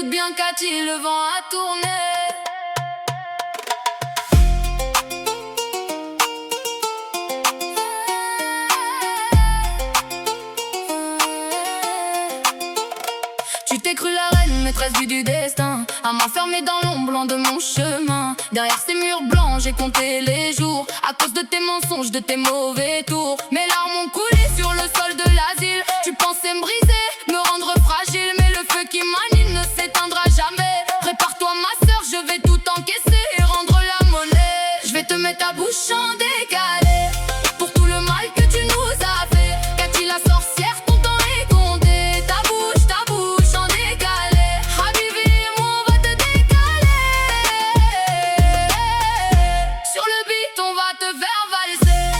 Écoute bien Cathy, le vent a tourné. Tu t'es cru la reine, maîtresse du destin, à m'enfermer dans l'ombre loin de mon chemin. Derrière ces murs blancs, j'ai compté les jours, à cause de tes mensonges, de tes mauvais tours. Mes larmes ont coulé sur le sol de l'asile. Tu pensais me briser, me rendre fragile, mais le feu qui m'anime ne s'éteindra jamais. Prépare-toi ma sœur, je vais tout encaisser et rendre la monnaie. Je vais te mettre ta bouche en décalé pour tout le mal que tu nous as fait. Cathy la sorcière, ton temps est compté. Ta bouche en décalé. Habibi et moi on va te décaler. Sur le beat on va te faire valser.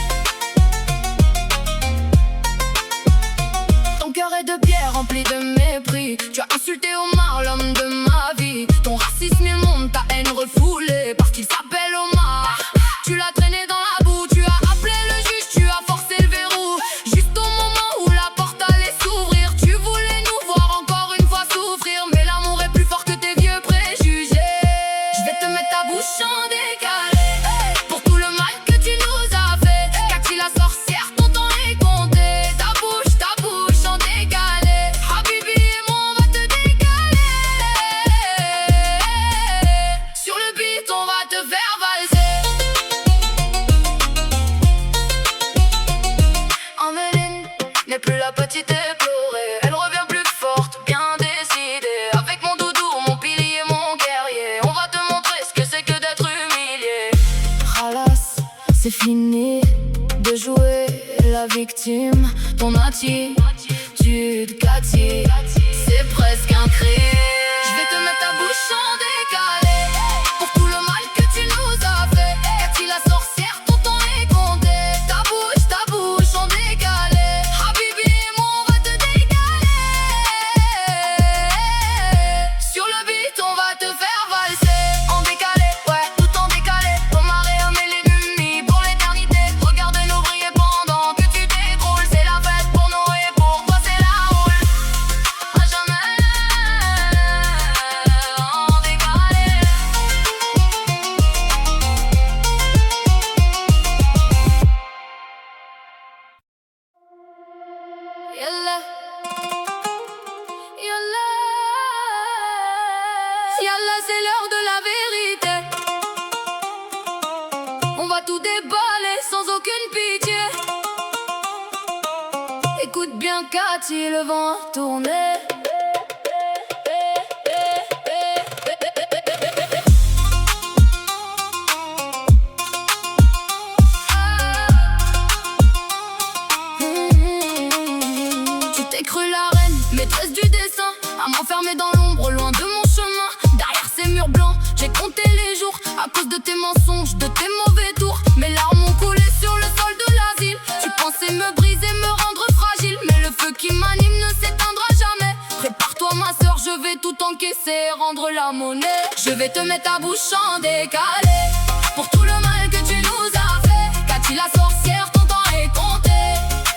Ton cœur est de pierre rempli de mépris. Tu as insulté Omar, l'homme de ma vie. Ton racisme immonde, ta haine refoulée, parce qu'il s'appelle Omar. Tu l'as traîné dans la boue, tu as appelé le juge, tu as forcé le verrou. Juste au moment où la porte allait s'ouvrir, tu voulais nous voir encore une fois souffrir. Mais l'amour est plus fort que tes vieux préjugés. Je vais te mettre ta bouche en décalé pour tout le mal que tu nous as fait. Cathy la sorcière, ton temps est compté. Ta bouche en décalé. Habibi et moi on va te décaler. Sur le beat on va te faire valser. Améline n'est plus la petite éplorée. Elle revient plus forte, bien décidée. Avec mon doudou, mon pilier, mon guerrier, on va te montrer ce que c'est que d'être humilié. Khalas, c'est fini de jouer la victime. Ton attitude, Cathy, c'est presque un crime. Je vais te mettre ta bouche en décalé pour tout le mal que tu nous as fait. Cathy la sorcière, ton temps est compté. Ta bouche en décalé. Habibi et moi on va te décaler. Sur le beat on va te faire valser. En décalé, ouais, tout en décalé. Omar et Amélie unis pour l'éternité. Regarde-nous briller pendant que tu t'écroules. C'est la fête pour nous et pour toi c'est la houle. À jamais en décalé. Yalla, yalla, yalla, c'est l'heure de la vérité. On va tout déballer sans aucune pitié. Écoute bien Cathy, le vent a tourné. Tu t'es cru la reine, maîtresse du dessin, à m'enfermer dans l'ombre loin de mon chemin. Derrière ces murs blancs, j'ai compté les jours, à cause de tes mensonges, de tes mauvais tours. Mes larmes ont coulé sur le sol de l'asile. Tu pensais me briser, me rendre fragile, mais le feu qui m'anime ne s'éteindra jamais. Prépare-toi ma sœur, je vais tout encaisser, rendre la monnaie. Je vais te mettre ta bouche en décalé pour tout le mal que tu nous as fait. Cathy la sorcière, ton temps est compté.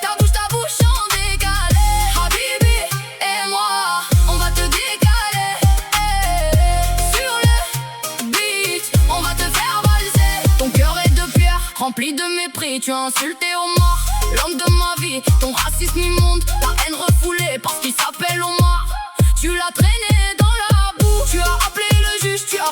Ta bouche en décalé. Habibi et moi on va te décaler. Sur le beat on va te faire valser. Ton cœur est de pierre rempli de mépris. Tu as insulté Omar, l'homme de ma vie. Ton racisme immonde, ta haine refoulée, parce qu'il s'appelle Omar. Tu l'as traîné dans la boue, tu as appelé le juge, tu as